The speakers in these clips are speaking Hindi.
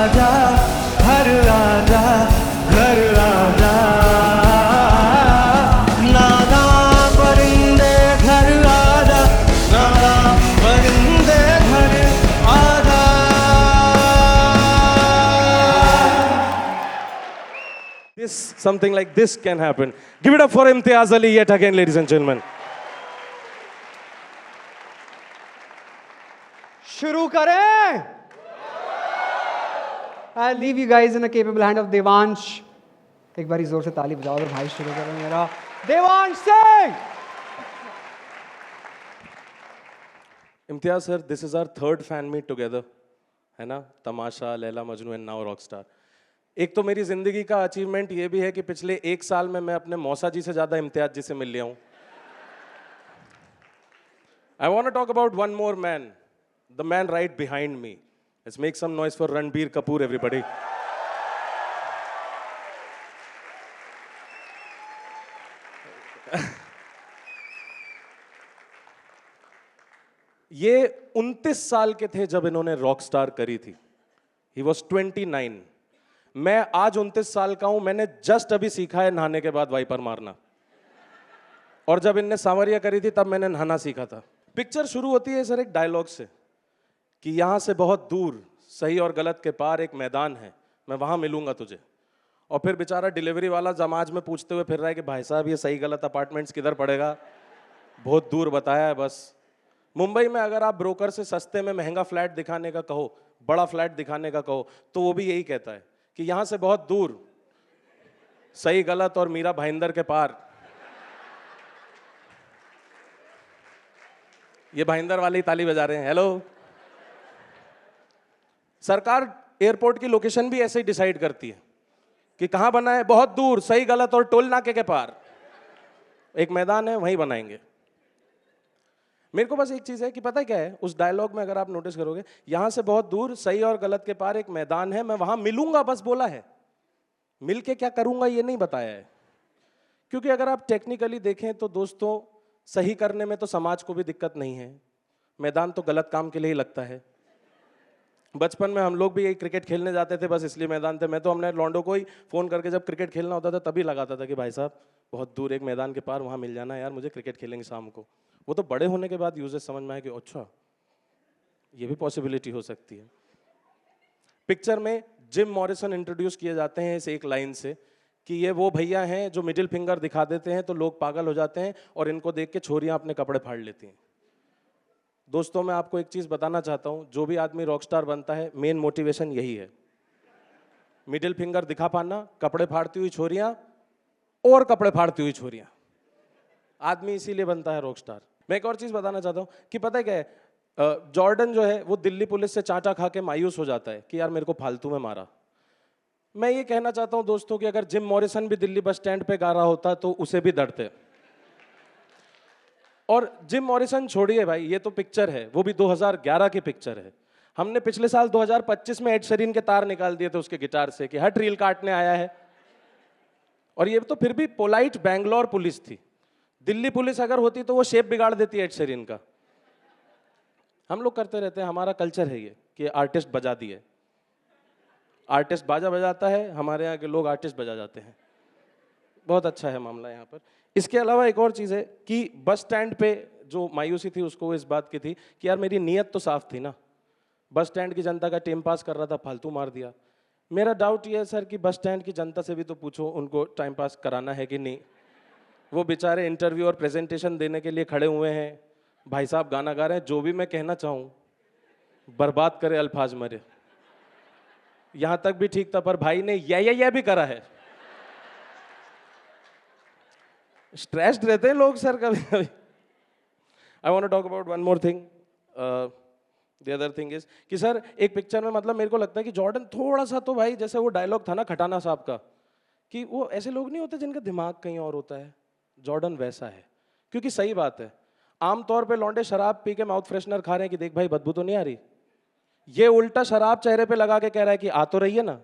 आजा, घर आजा, घर आजा। नाना परिंदे घर आजा, नाना परिंदे घर आजा। This, something like this can happen. Give it up for Imtiaz Ali yet again, ladies and gentlemen. शुरू करें। I'll leave you guys in a capable hand of Devansh. एक बारी जोर से ताली बजाओ और भाई शुरू करो मेरा Devansh Singh. Imtiaz sir, this is our third fan meet together, है ना? Tamasha, Laila Majnu and now Rockstar. एक तो मेरी जिंदगी का अचीवमेंट ये भी है कि पिछले 1 साल में मैं अपने मौसा जी से ज्यादा इम्तियाज जी से मिल लिया हूं। I want to talk about one more man, the man right behind me. Let's make some noise for Ranbir Kapoor, everybody. ये 29 साल के थे जब इन्होंने रॉकस्टार करी थी। He was 29. मैं आज 29 साल का हूं, मैंने जस्ट अभी सीखा है नहाने के बाद वाइपर मारना। और जब इनने सांवरिया करी थी तब मैंने नहाना सीखा था। पिक्चर शुरू होती है सर एक डायलॉग से कि यहां से बहुत दूर सही और गलत के पार एक मैदान है, मैं वहां मिलूंगा तुझे। और फिर बेचारा डिलीवरी वाला जमाज में पूछते हुए फिर रहा है कि भाई साहब ये सही गलत अपार्टमेंट्स किधर पड़ेगा, बहुत दूर बताया है बस। मुंबई में अगर आप ब्रोकर से सस्ते में महंगा फ्लैट दिखाने का कहो, बड़ा फ्लैट दिखाने का कहो, तो वो भी यही कहता है कि यहां से बहुत दूर सही गलत और मीरा भाईंदर के पार। ये भाईंदर वाली ताली बजा रहे हैं, हेलो। सरकार एयरपोर्ट की लोकेशन भी ऐसे ही डिसाइड करती है कि कहां बना है, बहुत दूर सही गलत और टोल नाके के पार एक मैदान है, वहीं बनाएंगे। मेरे को बस एक चीज है कि पता है क्या है, उस डायलॉग में अगर आप नोटिस करोगे, यहां से बहुत दूर सही और गलत के पार एक मैदान है, मैं वहां मिलूंगा बस बोला है, मिल के क्या करूंगा ये नहीं बताया है। क्योंकि अगर आप टेक्निकली देखें तो दोस्तों, सही करने में तो समाज को भी दिक्कत नहीं है, मैदान तो गलत काम के लिए ही लगता है। बचपन में हम लोग भी यही क्रिकेट खेलने जाते थे, बस इसलिए मैदान थे। मैं तो हमने लॉन्डो को ही फोन करके जब क्रिकेट खेलना होता था तभी लगाता था कि भाई साहब बहुत दूर एक मैदान के पार, वहां मिल जाना यार, मुझे क्रिकेट खेलेंगे शाम को। वो तो बड़े होने के बाद यूजेस समझ में आया कि अच्छा ये भी पॉसिबिलिटी हो सकती है। पिक्चर में जिम मॉरिसन इंट्रोड्यूस किए जाते हैं इस एक लाइन से कि ये वो भैया हैं जो मिडिल फिंगर दिखा देते हैं तो लोग पागल हो जाते हैं और इनको देख के छोरियां अपने कपड़े फाड़ लेती हैं। दोस्तों मैं आपको एक चीज बताना चाहता हूं, जो भी आदमी रॉकस्टार बनता है मेन मोटिवेशन यही है, मिडिल फिंगर दिखा पाना, कपड़े फाड़ती हुई छोरियां और कपड़े फाड़ती हुई छोरियां। आदमी इसीलिए बनता है रॉकस्टार। मैं एक और चीज बताना चाहता हूं कि पता है क्या है, जॉर्डन जो है वो दिल्ली पुलिस से चांटा खा के मायूस हो जाता है कि यार मेरे को फालतू में मारा। मैं ये कहना चाहता हूं दोस्तों कि अगर जिम मॉरिसन भी दिल्ली बस स्टैंड पे गा रहा होता तो उसे भी डरते। और जिम मॉरिसन छोड़िए भाई, ये तो पिक्चर है, वो भी 2011 की पिक्चर है। हमने पिछले साल 2025 में एड शेरिन के तार निकाल दिए थे उसके गिटार से कि हट रील काटने आया है। और ये तो फिर भी पोलाइट बैंगलोर पुलिस थी, दिल्ली पुलिस अगर होती तो वो शेप बिगाड़ देती एड शेरिन का। हम लोग करते रहते हैं, हमारा कल्चर है ये कि आर्टिस्ट बजा दिए, आर्टिस्ट बाजा बजाता है, हमारे यहाँ के लोग आर्टिस्ट बजा जाते हैं। बहुत अच्छा है मामला यहाँ पर। इसके अलावा एक और चीज़ है कि बस स्टैंड पे जो मायूसी थी उसको इस बात की थी कि यार मेरी नीयत तो साफ थी ना, बस स्टैंड की जनता का टाइम पास कर रहा था, फालतू मार दिया। मेरा डाउट ये है सर कि बस स्टैंड की जनता से भी तो पूछो उनको टाइम पास कराना है कि नहीं। वो बेचारे इंटरव्यू और प्रेजेंटेशन देने के लिए खड़े हुए हैं, भाई साहब गाना गा रहे हैं, जो भी मैं कहना चाहूँ बर्बाद करे अल्फाज मरे। यहाँ तक भी ठीक था, पर भाई ने यह भी करा है। स्ट्रेस्ड रहते हैं लोग सर कभी कभी। I want to talk about one more thing. The other thing is कि सर एक पिक्चर में मतलब मेरे को लगता है कि जॉर्डन थोड़ा सा तो भाई, जैसे वो डायलॉग था ना खटाना साहब का कि वो ऐसे लोग नहीं होते जिनका दिमाग कहीं और होता है, जॉर्डन वैसा है। क्योंकि सही बात है, आमतौर पे लौंडे शराब पी के माउथ फ्रेशनर खा रहे हैं कि देख भाई बदबू तो नहीं आ रही, ये उल्टा शराब चेहरे पे लगा के कह रहा है कि आ तो रही है ना।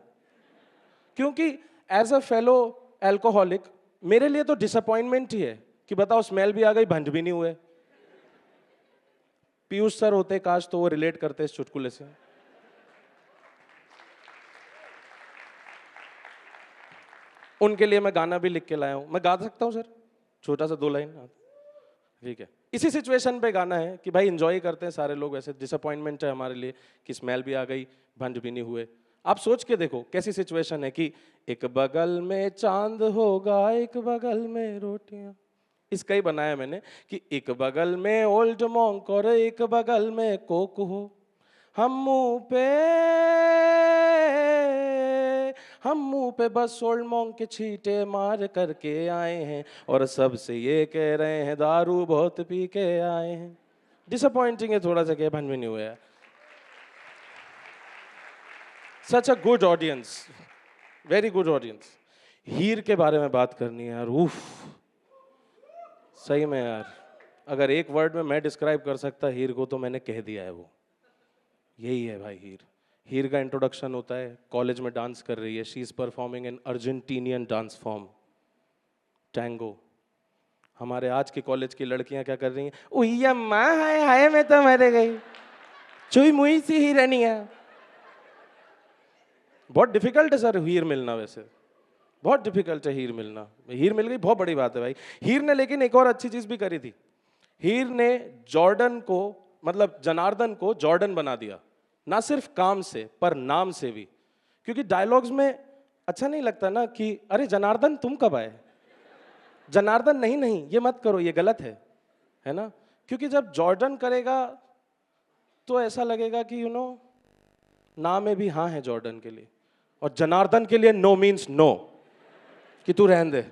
क्योंकि एज अ फेलो एल्कोहलिक मेरे लिए तो डिसअपॉइंटमेंट ही है कि बताओ स्मेल भी आ गई, भंज भी नहीं हुए। पीयूष सर होते काश तो वो रिलेट करते इस चुटकुले से। उनके लिए मैं गाना भी लिख के लाया हूँ। मैं गा सकता हूँ सर, छोटा सा 2 लाइन? ठीक है। इसी सिचुएशन पे गाना है कि भाई एंजॉय करते हैं सारे लोग। वैसे डिसअपॉइंटमेंट है हमारे लिए कि स्मेल भी आ गई, भंज भी नहीं हुए। आप सोच के देखो कैसी सिचुएशन है कि एक बगल में चांद होगा, एक बगल में रोटियां। इसका ही बनाया मैंने कि एक बगल में ओल्ड मॉन्क और एक बगल में कोक हो। हम मुंह पे बस ओल्ड मॉन्क के छींटे मार करके आए हैं और सबसे ये कह रहे हैं दारू बहुत पी के आए हैं। डिसअपॉइंटिंग है थोड़ा सा, क्या भन भी नहीं हुआ है। Such a good audience, very good audience. Heer के बारे में बात करनी है यार, उफ सही में यार, अगर एक वर्ड में मैं डिस्क्राइब कर सकता हीर को तो मैंने कह दिया है, वो यही है भाई हीर। हीर का इंट्रोडक्शन होता है, कॉलेज में डांस कर रही है, she is performing in Argentinian dance form tango. हमारे आज के कॉलेज की लड़कियां क्या कर रही हैं? उई अम्मा हाय हाय मैं तो मर गई, चुई मुई सी हिरनिया। बहुत डिफिकल्ट है सर हीर मिलना, वैसे बहुत डिफिकल्ट है हीर मिलना। हीर मिल गई बहुत बड़ी बात है भाई। हीर ने लेकिन एक और अच्छी चीज भी करी थी। हीर ने जॉर्डन को, मतलब जनार्दन को जॉर्डन बना दिया, ना सिर्फ काम से पर नाम से भी। क्योंकि डायलॉग्स में अच्छा नहीं लगता ना कि अरे जनार्दन तुम कब आए, जनार्दन नहीं नहीं ये मत करो, ये गलत है ना। क्योंकि जब जॉर्डन करेगा तो ऐसा लगेगा कि यू नो ना में भी हाँ है जॉर्डन के लिए, और जनार्दन के लिए नो मीन्स नो, कि तू रहने दे।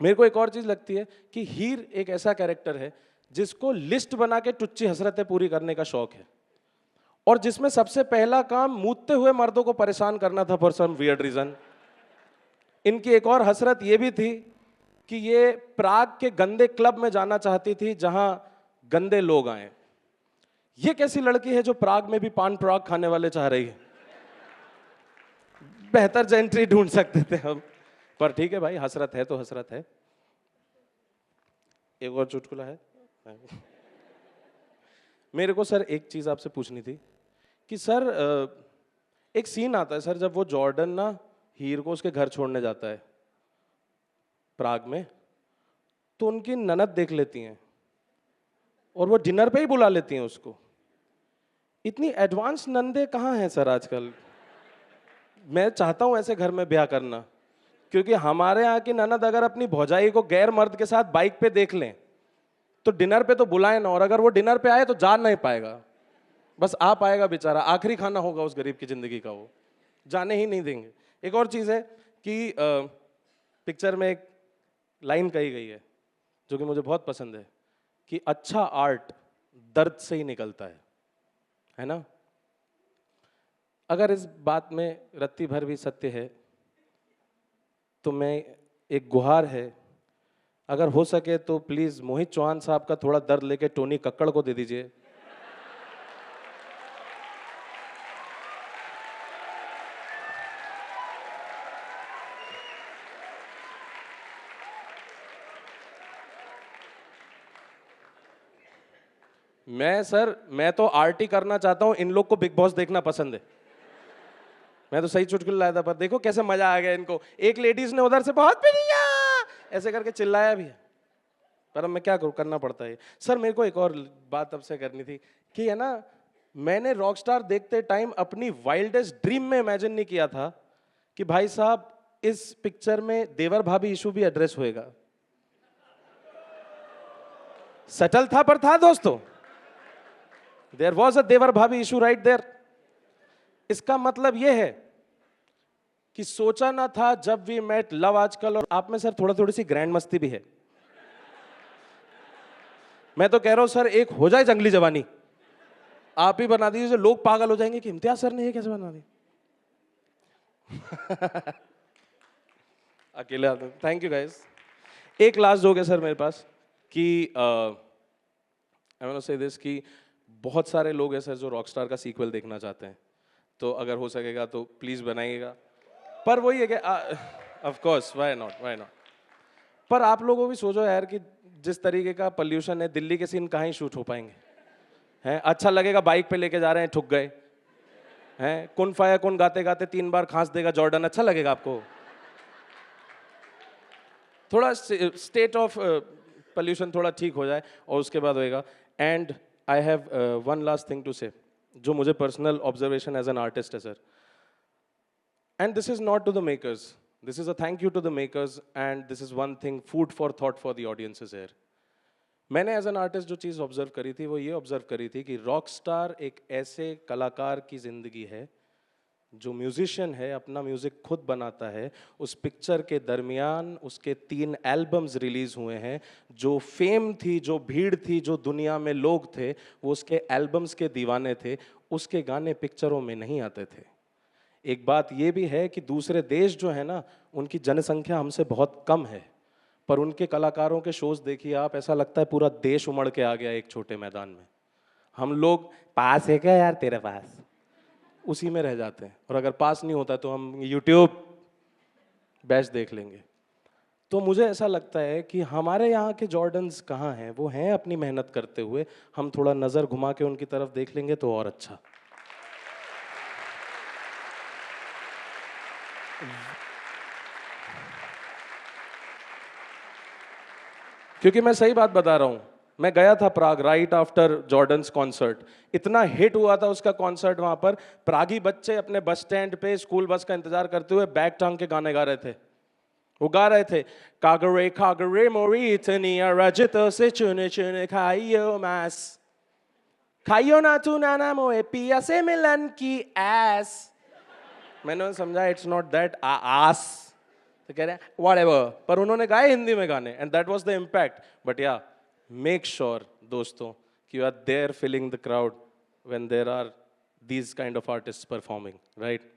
मेरे को एक और चीज लगती है कि हीर एक ऐसा कैरेक्टर है जिसको लिस्ट बना के टुच्ची हसरतें पूरी करने का शौक है, और जिसमें सबसे पहला काम मूतते हुए मर्दों को परेशान करना था फॉर सम वियर्ड रीजन। इनकी एक और हसरत ये भी थी कि ये प्राग के गंदे क्लब में जाना चाहती थी जहां गंदे लोग आए। ये कैसी लड़की है जो प्राग में भी पान पराग खाने वाले चाह रही है? बेहतर जेंट्री ढूंढ सकते थे हम, पर ठीक है भाई, हसरत है तो हसरत है। एक और चुटकुला है। मेरे को सर एक चीज आपसे पूछनी थी कि सर एक सीन आता है सर जब वो जॉर्डन ना हीर को उसके घर छोड़ने जाता है प्राग में, तो उनकी ननद देख लेती हैं और वो डिनर पे ही बुला लेती हैं उसको। इतनी एडवांस नंदे कहाँ हैं सर आजकल? मैं चाहता हूं ऐसे घर में ब्याह करना, क्योंकि हमारे यहाँ की ननद अगर अपनी भौजाई को गैर मर्द के साथ बाइक पे देख लें तो डिनर पे तो बुलाए ना, और अगर वो डिनर पे आए तो जा नहीं पाएगा, बस आ पाएगा बेचारा, आखिरी खाना होगा उस गरीब की जिंदगी का, वो जाने ही नहीं देंगे। एक और चीज है कि पिक्चर में एक लाइन कही गई है जो कि मुझे बहुत पसंद है कि अच्छा आर्ट दर्द से ही निकलता है ना। अगर इस बात में रत्ती भर भी सत्य है तो मैं एक गुहार है, अगर हो सके तो प्लीज मोहित चौहान साहब का थोड़ा दर्द लेके टोनी कक्कड़ को दे दीजिए। मैं तो आर्टी करना चाहता हूं, इन लोग को बिग बॉस देखना पसंद है। मैं तो सही चुटकुला लाया था, पर देखो कैसे मजा आ गया इनको। एक लेडीज ने उधर से बहुत पिनिया ऐसे करके चिल्लाया भी है, पर अब मैं क्या करूं, करना पड़ता है। सर मेरे को एक और बात आपसे करनी थी कि है ना, मैंने रॉकस्टार देखते टाइम अपनी वाइल्डेस्ट ड्रीम में इमेजिन नहीं किया था कि भाई साहब इस पिक्चर में देवर भाभी इशू भी एड्रेस होएगा। सटल था पर था दोस्तों, देयर वॉज अ देवर भाभी इशू राइट देयर। इसका मतलब यह है कि सोचा ना था जब वी मेट लव आजकल। और आप में सर थोड़ी सी ग्रैंड मस्ती भी है। मैं तो कह रहा हूं सर एक हो जाए जंगली जवानी, आप ही बना दीजिए, लोग पागल हो जाएंगे कि इम्तियाज सर ने ये कैसे बना दी। अकेले आते। Thank you guys. एक लास्ट जोक है सर मेरे पास कि आई वांट टू से दिस कि बहुत सारे लोग हैं सर जो रॉकस्टार का सीक्वल देखना चाहते हैं, तो अगर हो सकेगा तो प्लीज बनाइएगा। पर वही है कि ऑफ कोर्स व्हाई नॉट। पर आप लोगों भी सोचो यार कि जिस तरीके का पोल्यूशन है, दिल्ली के सीन कहाँ ही शूट हो पाएंगे हैं? अच्छा लगेगा बाइक पे लेके जा रहे हैं, ठुक गए हैं, कुन फाया कुन गाते गाते 3 बार खांस देगा जॉर्डन, अच्छा लगेगा आपको? थोड़ा स्टेट ऑफ पोल्यूशन थोड़ा ठीक हो जाए और उसके बाद होएगा. And I have one last thing to say, जो मुझे personal observation as an artist है sir. And this is not to the makers, this is a thank you to the makers, and this is one thing, food for thought for the audiences here. मैंने एज एन आर्टिस्ट जो चीज़ ऑब्जर्व करी थी वो ये ऑब्जर्व करी थी कि रॉक स्टार एक ऐसे कलाकार की ज़िंदगी है जो म्यूजिशियन है, अपना म्यूज़िक खुद बनाता है. उस पिक्चर के दरमियान उसके 3 एल्बम्स रिलीज़ हुए हैं. जो फेम थी, जो भीड़ थी, जो दुनिया में लोग थे, वो उसके एल्बम्स के दीवाने थे. उसके गाने पिक्चरों में नहीं आते थे. एक बात ये भी है कि दूसरे देश जो है ना, उनकी जनसंख्या हमसे बहुत कम है, पर उनके कलाकारों के शोज देखिए आप, ऐसा लगता है पूरा देश उमड़ के आ गया एक छोटे मैदान में. हम लोग पास है क्या यार तेरे पास, उसी में रह जाते हैं. और अगर पास नहीं होता तो हम यूट्यूब बैच देख लेंगे. तो मुझे ऐसा लगता है कि हमारे यहाँ के जॉर्डन्स कहाँ हैं, वो हैं अपनी मेहनत करते हुए. हम थोड़ा नज़र घुमा के उनकी तरफ देख लेंगे तो और अच्छा. क्योंकि मैं सही बात बता रहा हूं, मैं गया था प्राग राइट आफ्टर जॉर्डन्स कॉन्सर्ट. इतना हिट हुआ था उसका कॉन्सर्ट. वहां पर प्रागी बच्चे अपने बस स्टैंड पे स्कूल बस का इंतजार करते हुए बैग टांग के गाने गा रहे थे. वो गा रहे थे, कागरे कागरे मोरी इतनी रजत से चुने चुने खाइयो मास, खाइयो ना तू नाना मोए पिया से मिलन की एस. मैंने समझा इट्स नॉट दैट आस, तो कह रहे हैं व्हाटएवर, पर उन्होंने गाए हिंदी में गाने, and that was the impact. But yeah make sure दोस्तों कि you are there feeling the crowd when there are these kind of artists performing, right.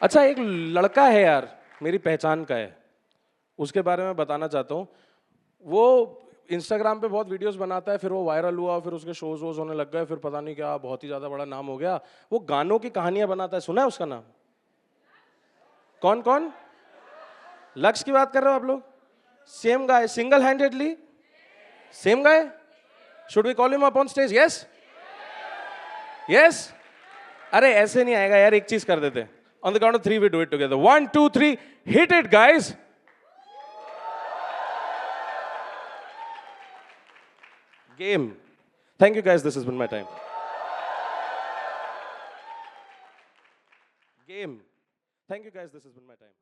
अच्छा, एक लड़का है यार, मेरी पहचान का है, उसके बारे में बताना चाहता हूँ. वो इंस्टाग्राम पे बहुत वीडियोस बनाता है, फिर वो वायरल हुआ, फिर उसके शोज वोज होने लग गए, फिर पता नहीं क्या बहुत ही ज़्यादा बड़ा नाम हो गया. वो गानों की कहानियां बनाता है, सुना है उसका नाम? कौन कौन? लक्ष्य की बात कर रहे हो आप लोग? Same guy, single handedly same guy. Should we call him up on stage? Yes yes. अरे ऐसे नहीं आएगा यार, एक चीज कर देते. On the count of 3 we do it together. 1 2 3, hit it guys. Game. Thank you guys, this has been my time. Game. Thank you guys, this has been my time.